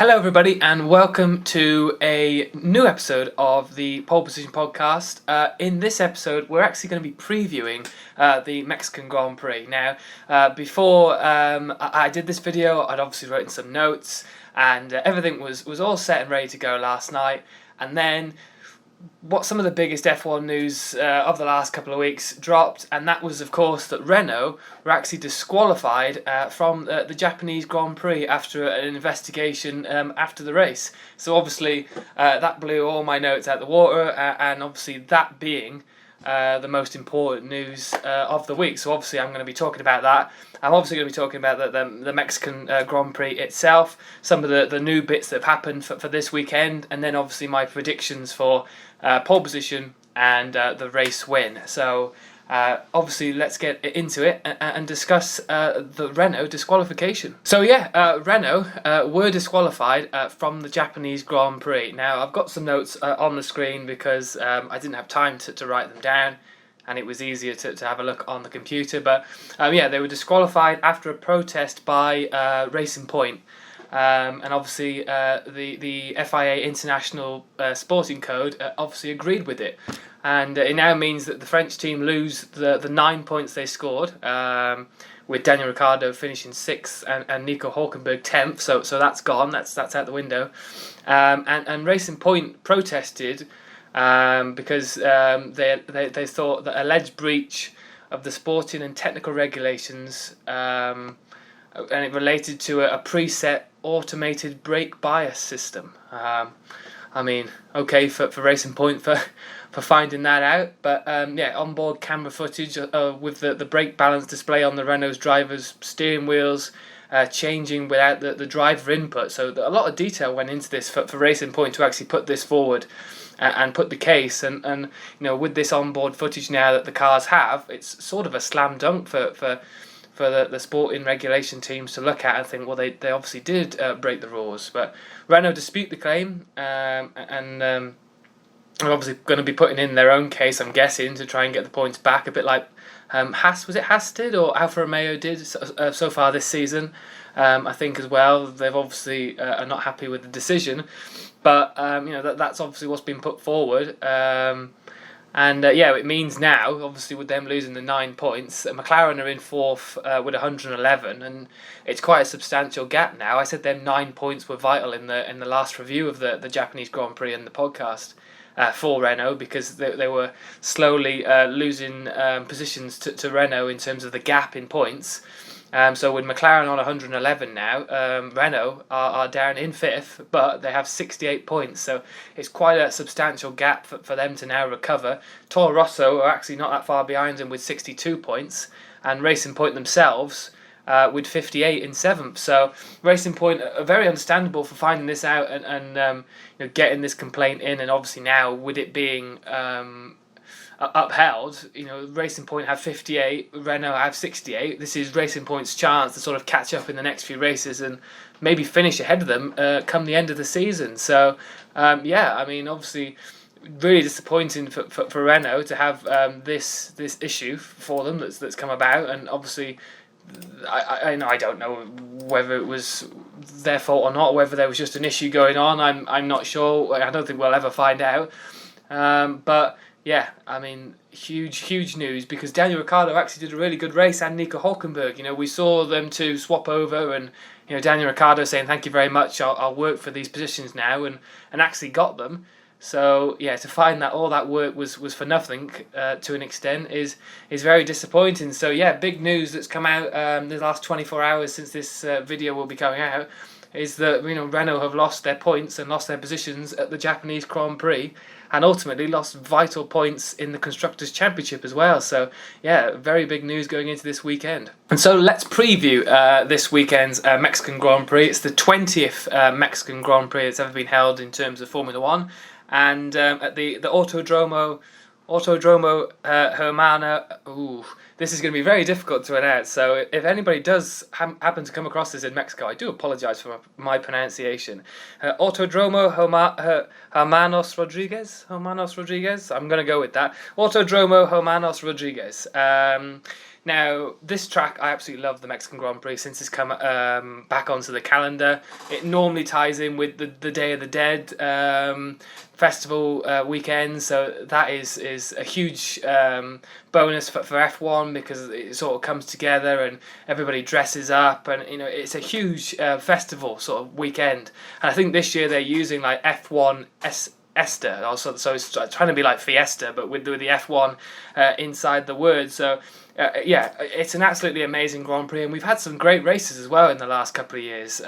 Hello everybody and welcome to a new episode of the Pole Position Podcast. In this episode we're actually going to be previewing the Mexican Grand Prix. Now before I did this video I'd obviously written some notes and everything was all set and ready to go last night, and then what some of the biggest F1 news of the last couple of weeks dropped, and that was of course that Renault were actually disqualified from the Japanese Grand Prix after an investigation after the race. So obviously that blew all my notes out the water, and obviously that being the most important news of the week. So obviously I'm going to be talking about that. I'm obviously going to be talking about the Mexican Grand Prix itself, some of the new bits that have happened for this weekend, and then obviously my predictions for pole position and the race win. So obviously let's get into it and discuss the Renault disqualification. So Renault were disqualified from the Japanese Grand Prix. Now I've got some notes on the screen because I didn't have time to write them down, and it was easier to have a look on the computer. But they were disqualified after a protest by Racing Point. And obviously the FIA International Sporting Code obviously agreed with it. And it now means that the French team lose the 9 points they scored, with Daniel Ricciardo finishing 6th and Nico Hülkenberg 10th. So that's gone. That's out the window. And Racing Point protested because they thought that alleged breach of the sporting and technical regulations, and it related to a preset automated brake bias system. I mean, okay for Racing Point for finding that out, but onboard camera footage with the brake balance display on the Renault's drivers' steering wheels changing without the driver input. So a lot of detail went into this for Racing Point to actually put this forward and put the case. And with this onboard footage now that the cars have, it's sort of a slam dunk for the sporting regulation teams to look at and think, well, they obviously did break the rules. But Renault dispute the claim, and are obviously going to be putting in their own case, I'm guessing, to try and get the points back, a bit like Haas did, or Alfa Romeo did so far this season. I think as well, they've obviously are not happy with the decision, but that's obviously what's been put forward. It means now, obviously, with them losing the 9 points, McLaren are in 4th with 111, and it's quite a substantial gap now. I said them 9 points were vital in the last review of the Japanese Grand Prix and the podcast for Renault, because they were slowly losing positions to Renault in terms of the gap in points. So with McLaren on 111 now, Renault are down in 5th, but they have 68 points. So it's quite a substantial gap for them to now recover. Toro Rosso are actually not that far behind them with 62 points, and Racing Point themselves with 58 in 7th. So Racing Point are very understandable for finding this out and getting this complaint in. And obviously now, with it being upheld, Racing Point have 58, Renault have 68. This is Racing Point's chance to sort of catch up in the next few races and maybe finish ahead of them come the end of the season. So obviously really disappointing for Renault to have this issue for them that's come about. And obviously I don't know whether it was their fault or not, whether there was just an issue going on. I'm not sure. I don't think we'll ever find out. But yeah, I mean, huge news, because Daniel Ricciardo actually did a really good race, and Nico Hülkenberg. We saw them two swap over, and Daniel Ricciardo saying thank you very much, I'll work for these positions now, and actually got them. So yeah, to find that all that work was for nothing to an extent is very disappointing. So yeah, big news that's come out the last 24 hours since this video will be coming out is that Renault have lost their points and lost their positions at the Japanese Grand Prix, and ultimately lost vital points in the Constructors' Championship as well. So yeah, very big news going into this weekend. And so let's preview this weekend's Mexican Grand Prix. It's the 20th Mexican Grand Prix that's ever been held in terms of Formula 1. And at the Autodromo Hermana, this is going to be very difficult to announce. So if anybody does happen to come across this in Mexico, I do apologise for my pronunciation. Autodromo Hermanos Rodriguez. I'm going to go with that. Autodromo Hermanos Rodriguez. Now, this track, I absolutely love the Mexican Grand Prix since it's come back onto the calendar. It normally ties in with the Day of the Dead festival weekend, so that is a huge bonus for F1 because it sort of comes together and everybody dresses up, and it's a huge festival sort of weekend. And I think this year they're using like F1 Esta, also, so it's trying to be like Fiesta, but with the F1 inside the word. So it's an absolutely amazing Grand Prix, and we've had some great races as well in the last couple of years.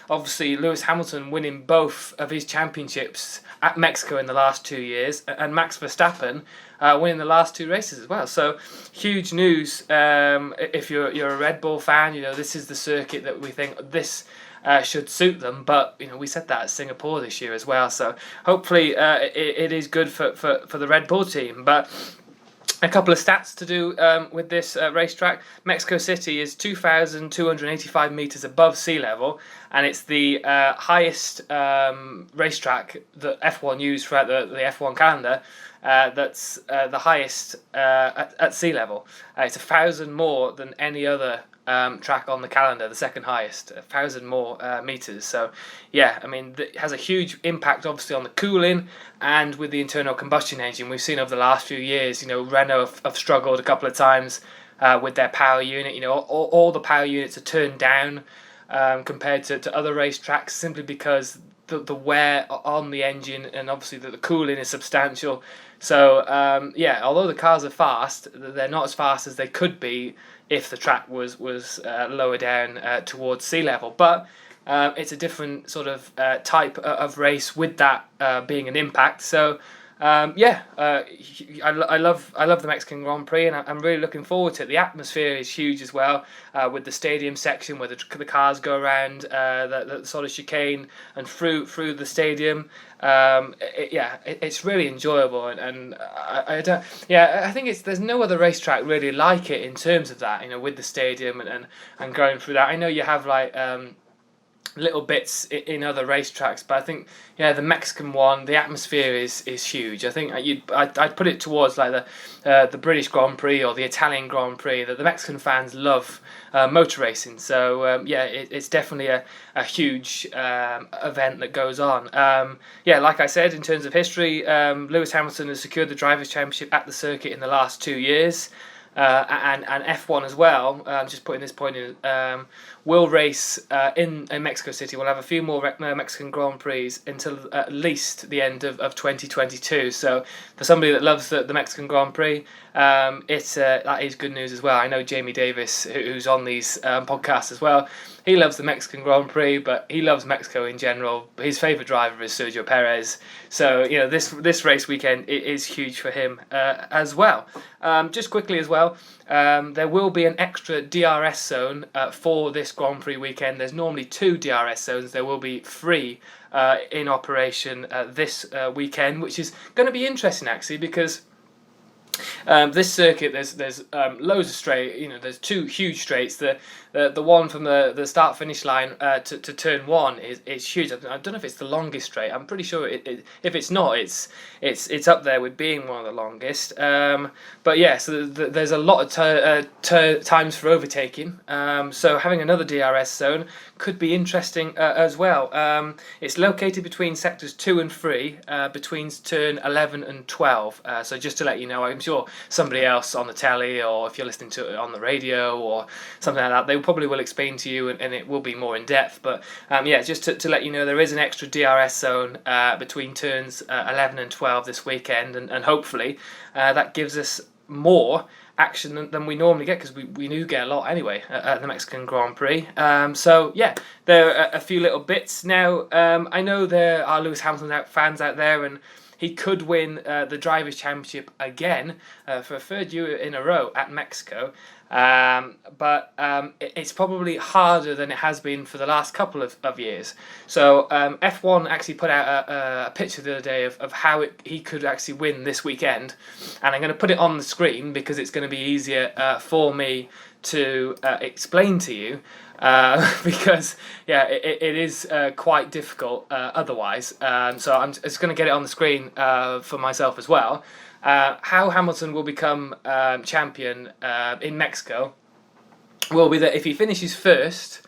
Obviously, Lewis Hamilton winning both of his championships at Mexico in the last 2 years, and Max Verstappen winning the last 2 races as well. So huge news. If you're a Red Bull fan, this is the circuit that we think this should suit them, but we said that at Singapore this year as well, so hopefully it is good for the Red Bull team. But a couple of stats to do with this racetrack. Mexico City is 2,285 metres above sea level, and it's the highest racetrack that F1 use throughout the F1 calendar. That's the highest at sea level. It's 1,000 more than any other track on the calendar, the second highest, 1,000 more meters. So it has a huge impact obviously on the cooling, and with the internal combustion engine we've seen over the last few years, Renault have struggled a couple of times with their power unit. All the power units are turned down compared to other racetracks, simply because the wear on the engine, and obviously the cooling is substantial. So although the cars are fast, they're not as fast as they could be if the track was lower down towards sea level. But it's a different sort of type of race with that being an impact. So I love the Mexican Grand Prix, and I'm really looking forward to it. The atmosphere is huge as well, with the stadium section where the cars go around the sort of chicane and through the stadium. It's really enjoyable, and I think there's no other racetrack really like it in terms of that, with the stadium and going through that. I know you have like little bits in other racetracks, but I think the Mexican one, the atmosphere is huge. I think I'd put it towards like the British Grand Prix or the Italian Grand Prix. That the Mexican fans love motor racing, so it's definitely a huge event that goes on. Like I said, in terms of history, Lewis Hamilton has secured the Drivers' Championship at the circuit in the last 2 years. And F1 as well, just putting this point in, will race in Mexico City. We'll have a few more Mexican Grand Prix until at least the end of 2022. So for somebody that loves the Mexican Grand Prix, that is good news as well. I know Jamie Davis, who's on these podcasts as well, he loves the Mexican Grand Prix, but he loves Mexico in general. His favourite driver is Sergio Perez. So this race weekend is huge for him as well. Just quickly as well, there will be an extra DRS zone for this Grand Prix weekend. There's normally 2 DRS zones. There will be 3 in operation this weekend, which is going to be interesting actually, because this circuit, there's loads of straight. There's 2 huge straights. The one from the start finish line to turn 1 is huge. I don't know if it's the longest straight. I'm pretty sure if it's not, it's up there with being one of the longest. So there's a lot of times for overtaking. So having another DRS zone could be interesting as well. It's located between sectors 2 and 3, between turn 11 and 12. So just to let you know, I'm sure somebody else on the telly, or if you're listening to it on the radio or something like that, they probably will explain to you, and it will be more in depth. But just to let you know, there is an extra DRS zone between turns 11 and 12 this weekend, and hopefully that gives us more action than we normally get, because we do get a lot anyway at the Mexican Grand Prix. There are a few little bits. Now, I know there are Lewis Hamilton fans out there, and he could win the Drivers' Championship again for a 3rd year in a row at Mexico. But it's probably harder than it has been for the last couple of years. So F1 actually put out a picture the other day of how he could actually win this weekend, and I'm going to put it on the screen because it's going to be easier for me to explain to you. Because it is quite difficult otherwise. So I'm just going to get it on the screen for myself as well. How Hamilton will become champion in Mexico will be that if he finishes first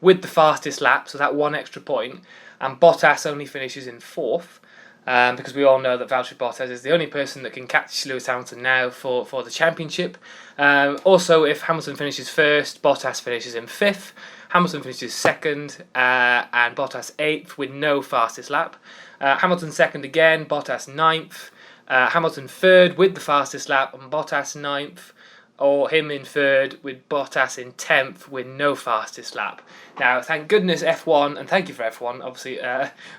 with the fastest lap, so that one extra point, and Bottas only finishes in fourth, because we all know that Valtteri Bottas is the only person that can catch Lewis Hamilton now for the championship. Also, if Hamilton finishes first, Bottas finishes in fifth, Hamilton finishes second, and Bottas eighth with no fastest lap. Hamilton second again, Bottas ninth, Hamilton third with the fastest lap, and Bottas ninth, or him in third with Bottas in 10th with no fastest lap. Now, thank goodness F1, and thank you for F1, obviously,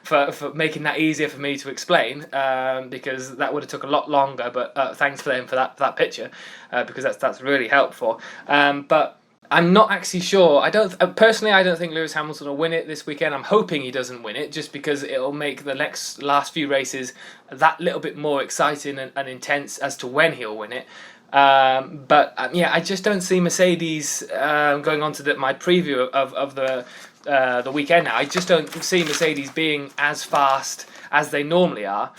for making that easier for me to explain, because that would have took a lot longer, but thanks for them for that picture, because that's really helpful. But I'm not actually sure. I don't think Lewis Hamilton will win it this weekend. I'm hoping he doesn't win it, just because it'll make the last few races that little bit more exciting and intense as to when he'll win it. I just don't see Mercedes going on to my preview of the weekend now. I just don't see Mercedes being as fast as they normally are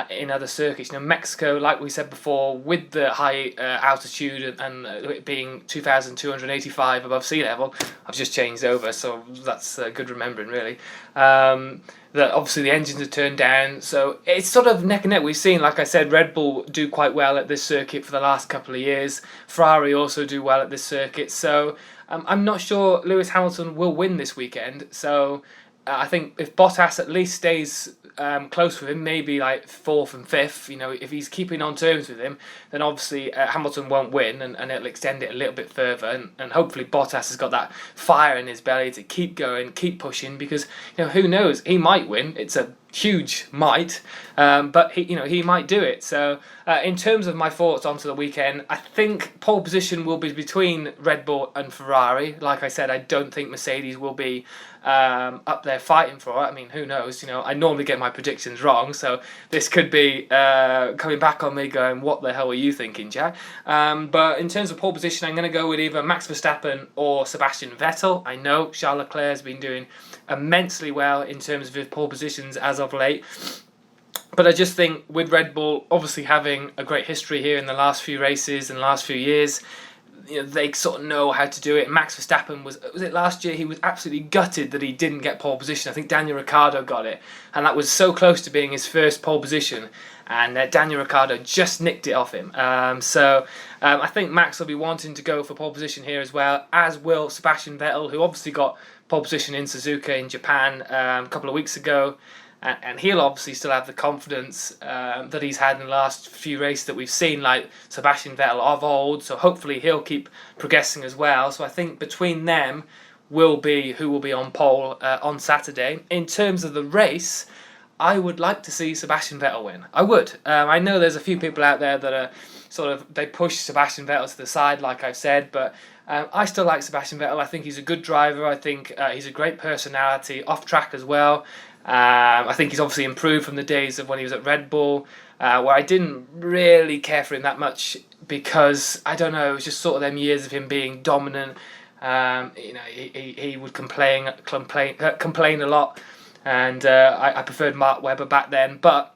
in other circuits. Mexico, like we said before, with the high altitude and it being 2,285 above sea level, I've just changed over, so that's good remembering, really. That obviously the engines are turned down, so it's sort of neck and neck. We've seen, like I said, Red Bull do quite well at this circuit for the last couple of years. Ferrari also do well at this circuit, so I'm not sure Lewis Hamilton will win this weekend. So I think if Bottas at least stays close with him, maybe like fourth and fifth, if he's keeping on terms with him, then obviously Hamilton won't win, and it'll extend it a little bit further, and hopefully Bottas has got that fire in his belly to keep going, keep pushing, because who knows, he might win. It's a huge might, but he might do it. So in terms of my thoughts onto the weekend, I think pole position will be between Red Bull and Ferrari. Like I said, I don't think Mercedes will be up there fighting for it. I mean, who knows? I normally get my predictions wrong, so this could be coming back on me going, what the hell are you thinking, Jack? But in terms of pole position, I'm going to go with either Max Verstappen or Sebastian Vettel. I know Charles Leclerc has been doing immensely well in terms of his pole positions as of late, but I just think with Red Bull obviously having a great history here in the last few races and last few years, they sort of know how to do it. Max Verstappen was it last year? He was absolutely gutted that he didn't get pole position. I think Daniel Ricciardo got it, and that was so close to being his first pole position, and Daniel Ricciardo just nicked it off him. I think Max will be wanting to go for pole position here as well, as will Sebastian Vettel, who obviously got pole position in Suzuka in Japan a couple of weeks ago. And he'll obviously still have the confidence that he's had in the last few races that we've seen, like Sebastian Vettel of old. So hopefully he'll keep progressing as well. So I think between them will be who will be on pole on Saturday. In terms of the race, I would like to see Sebastian Vettel win. I would. I know there's a few people out there that are they push Sebastian Vettel to the side, like I've said, but I still like Sebastian Vettel. I think he's a good driver. I think he's a great personality, off track as well. I think he's obviously improved from the days of when he was at Red Bull, where I didn't really care for him that much because, I don't know, it was just sort of them years of him being dominant. He would complain a lot, and I preferred Mark Webber back then. But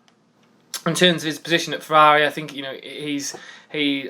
in terms of his position at Ferrari, I think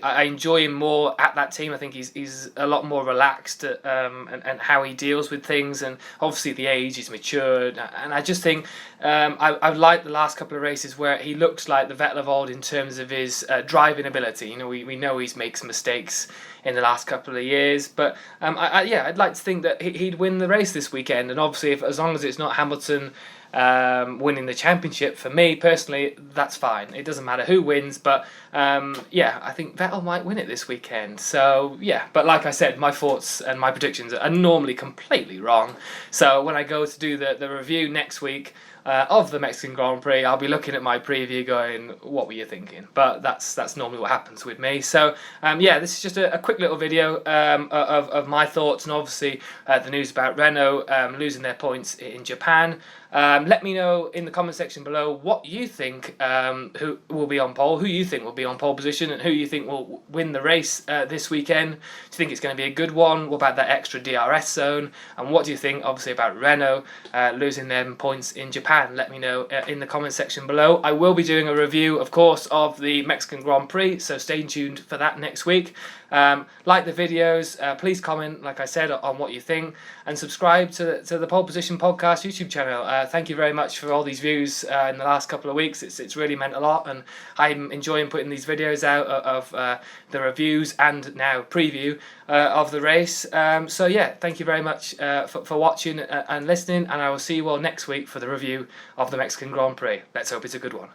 I enjoy him more at that team. I think he's a lot more relaxed and how he deals with things, and obviously the age, he's matured, and I just think I like the last couple of races where he looks like the Vettel of old in terms of his driving ability. We know he's made some mistakes in the last couple of years, but I'd like to think that he'd win the race this weekend, and obviously as long as it's not Hamilton winning the championship, for me personally, that's fine. It doesn't matter who wins, but I think Vettel might win it this weekend. So but like I said, my thoughts and my predictions are normally completely wrong. So when I go to do the review next week of the Mexican Grand Prix, I'll be looking at my preview going, what were you thinking? But that's normally what happens with me. So this is just a quick little video of my thoughts, and obviously the news about Renault losing their points in Japan. Let me know in the comment section below what you think who will be on pole, who you think will be on pole position, and who you think will win the race this weekend. Do you think it's going to be a good one? What about that extra DRS zone? And what do you think, obviously, about Renault losing their points in Japan? can let me know in the comment section below. I will be doing a review, of course, of the Mexican Grand Prix, so stay tuned for that next week. Like the videos, please comment, like I said, on what you think, and subscribe to the Pole Position Podcast YouTube channel. Thank you very much for all these views in the last couple of weeks. It's really meant a lot, and I'm enjoying putting these videos out of the reviews and now preview of the race. So yeah, thank you very much for watching and listening, and I will see you all next week for the review of the Mexican Grand Prix. Let's hope it's a good one.